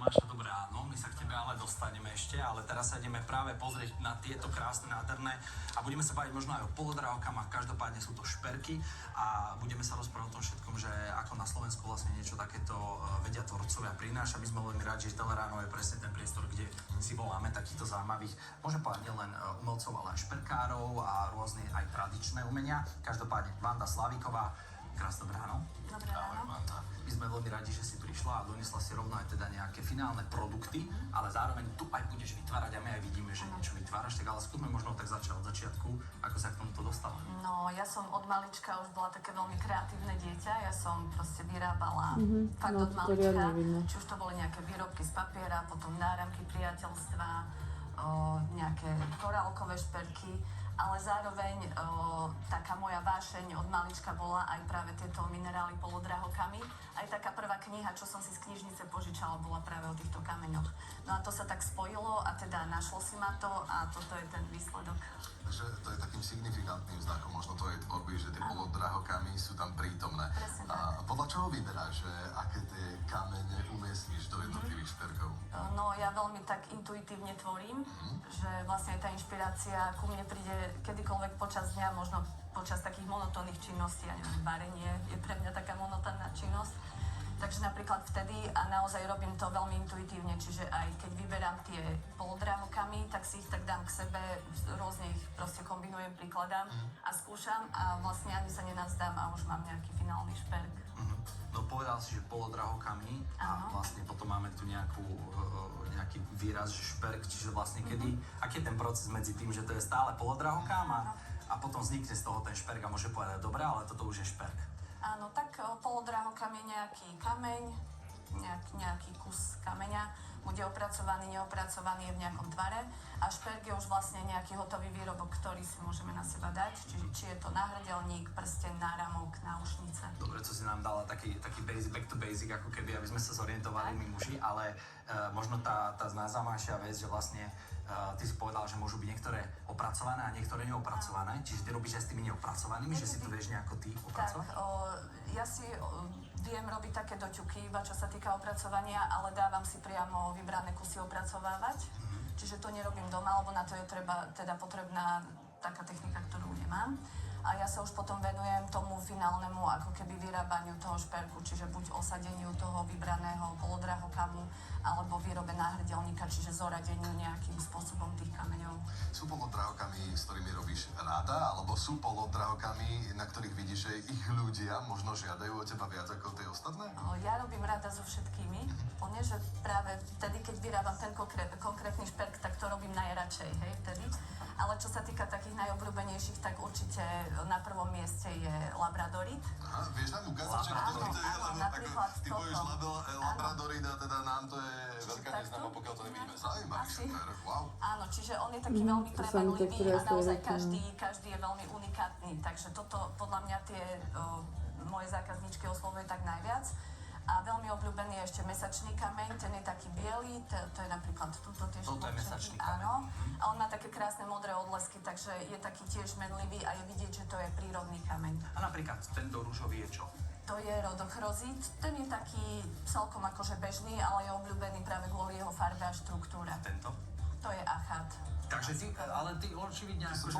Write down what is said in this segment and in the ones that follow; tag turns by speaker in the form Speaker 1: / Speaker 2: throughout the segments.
Speaker 1: Tomáša, dobré ráno. My sa k tebe ale dostaneme ešte, ale teraz sa ideme práve pozrieť na tieto krásne, nádherné a budeme sa baviť možno aj o polodrahokamách, každopádne sú to šperky a budeme sa rozprávať o tom všetkom, že ako na Slovensku vlastne niečo takéto vedia tvorcovia prináša. My sme veľmi rádi, že Teleráno je presne ten priestor, kde si voláme takýchto zaujímavých, môžem povedať nielen umelcov, ale aj šperkárov a rôzne aj tradičné umenia. Každopádne Vanda Slavíková, krásne dobré ráno.
Speaker 2: Dobré ráno.
Speaker 1: Vanda. My sme veľmi radi, že si prišla a doniesla si rovno aj teda nejaké finálne produkty, ale zároveň tu aj budeš vytvárať a my aj vidíme, že niečo vytváraš, tak ale skúsme možno tak začať od začiatku, ako sa k tomuto dostala.
Speaker 2: No, ja som od malička už bola také veľmi kreatívne dieťa, ja som proste vyrábala fakt od malička, či už to boli nejaké výrobky z papiera, potom náramky priateľstva, nejaké korálkové šperky, ale zároveň taká moja vášeň od malička bola aj práve tieto minerály polodrahokamy. Aj taká prvá kniha, čo som si z knižnice požičala, bola práve o týchto kameňoch. No a to sa tak spojilo a teda našlo si ma to a toto je ten výsledok.
Speaker 3: Takže to je takým signifikantným znakom možno tvojej tvorby, že tie polodrahokamy sú tam prítomné.
Speaker 2: Presne
Speaker 3: A podľa čoho vyberáš, že aké tie kamene umiestniš do jednotlivých šperkov?
Speaker 2: No ja veľmi tak intuitívne tvorím, že vlastne tá inšpirácia ku mne príde kedykoľvek počas dňa, možno počas takých monotónnych činností, ja neviem, varenie je pre mňa taká monotónna činnosť. Takže napríklad vtedy a naozaj robím to veľmi intuitívne, čiže aj keď vyberám tie polodrahokamy, tak si ich tak dám k sebe, rôzne ich proste kombinujem, prikladám a skúšam a vlastne ani sa nenazdám a už mám nejaký finálny šperk.
Speaker 1: No povedal si, že polodrahokamy a vlastne potom máme tu nejaký výraz, že šperk, čiže vlastne kedy, aký je ten proces medzi tým, že to je stále polodrahokam a potom vznikne z toho ten šperk a môže povedať, dobre, ale toto už je šperk.
Speaker 2: Áno, tak polodrahokam je nejaký kameň, nejaký kus kameňa, bude opracovaný, neopracovaný je v nejakom tvare a šperk je už vlastne nejaký hotový výrobok, ktorý si môžeme na seba dať, či je to náhrdelník, prsteň, náramok, náušnice.
Speaker 1: Dobre, co si nám dala taký basic, back to basic, ako keby, aby sme sa zorientovali my muži, ale možno tá najzaujímavejšia vec, že vlastne ty si povedala, že môžu byť niektoré opracované a niektoré neopracované, čiže ty robíš aj s tými neopracovanými, že si to vieš nejako ty opracovať?
Speaker 2: Tak, ja si viem robiť také doťuky, iba čo sa týka opracovania, ale dávam si priamo vybrané kusy opracovávať, čiže to nerobím doma, lebo na to je potrebná taká technika, ktorú nemám. A ja sa už potom venujem tomu finálnemu ako keby vyrábaniu toho šperku, čiže buď osadeniu toho vybraného polodrahokamu, alebo výrobe náhrdelníka, čiže zoradeniu nejakým spôsobom tých kameňov.
Speaker 3: Sú polodrahokamy, s ktorými robíš ráda, alebo sú polodrahokamy, na ktorých vidíš, že ich ľudia možno žiadajú od teba viac ako tie ostatné?
Speaker 2: Ja robím rada so všetkými, plne, že práve vtedy, keď vyrábam ten konkrétny šperk, tak to robím najradšej, hej, vtedy. Ale čo sa týka takých najobľúbenejších, tak určite na prvom mieste je labradorit.
Speaker 3: Aha, vieš nám ukázať, že kto to je, lebo
Speaker 2: napríklad
Speaker 3: ty povieš labradorit a teda nám to je veľká neznáma, pokiaľ to nevidíme. Zaujímavý šper, wow.
Speaker 2: Áno, čiže on je taký veľmi premenlivý a naozaj každý je veľmi unikátny, takže toto podľa mňa tie moje zákazníčky oslovuje tak najviac. A veľmi obľúbený je ešte mesačný kameň, ten je taký biely, to je napríklad túto tiež.
Speaker 1: Toto je mesačný kameň.
Speaker 2: Áno, a on má také krásne modré odlesky, takže je taký tiež menlivý a je vidieť, že to je prírodný kameň.
Speaker 1: A napríklad tento rúžový je čo?
Speaker 2: To je rodochrozit, ten je taký celkom akože bežný, ale je obľúbený práve kvôli jeho farbe a štruktúre.
Speaker 1: A tento?
Speaker 2: To je achat.
Speaker 1: Takže ty očividne akože,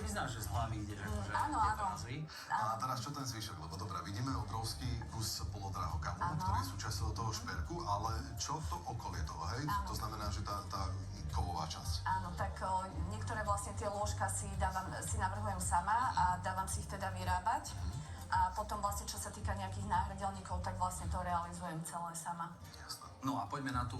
Speaker 1: vyznáš, že z hlavy ideš akože
Speaker 2: áno.
Speaker 1: názvy.
Speaker 3: A teraz čo ten zvyšok? Lebo dobré, vidíme obrovský kus polodrahokamu, ktorý je súčasťou toho šperku, ale čo to okolie toho, hej? To znamená, že tá kovová časť.
Speaker 2: Áno, tak niektoré vlastne tie lôžka si navrhujem sama a dávam si ich teda vyrábať. A potom vlastne, čo sa týka nejakých náhrdelníkov, tak vlastne to realizujem celé sama.
Speaker 3: Jasné.
Speaker 1: No a poďme na tú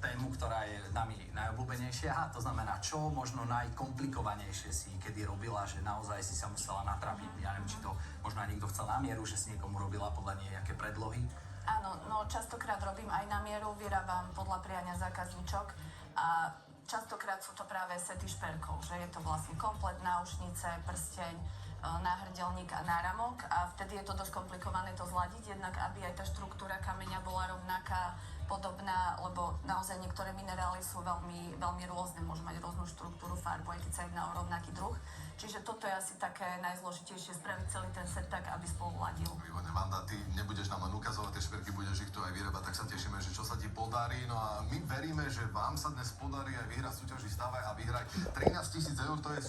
Speaker 1: tému, ktorá je nami najobľúbenejšia, to znamená, čo možno najkomplikovanejšie si kedy robila, že naozaj si sa musela natrapiť, ja neviem, či to možno aj niekto chcel na mieru, že si niekomu robila podľa nejaké predlohy.
Speaker 2: Áno, no častokrát robím aj na mieru, vyrábam podľa priania zákazníčok a častokrát sú to práve sety šperkov, že je to vlastne komplet náušnice, prsteň, náhrdelník a náramok a vtedy je to dosť komplikované to zladiť, jednak aby aj tá štruktúra kameňa bola rovnaká, podobná, lebo naozaj niektoré minerály sú veľmi, veľmi rôzne, môžu mať rôznu štruktúru, farbu, aj keď sa jedná o rovnaký druh. Čiže toto je asi také najzložitejšie, spraviť celý ten set tak, aby spolu ladil.
Speaker 3: Výborne, Vanda, ty nebudeš nám len ukazovať tie šperky, budeš ich tu aj vyrábať, tak sa tešíme, že čo sa ti podarí. No a my veríme, že vám sa dnes podarí aj vyhrať súťaži Stavaj a vyhrať 13 000 eur, to je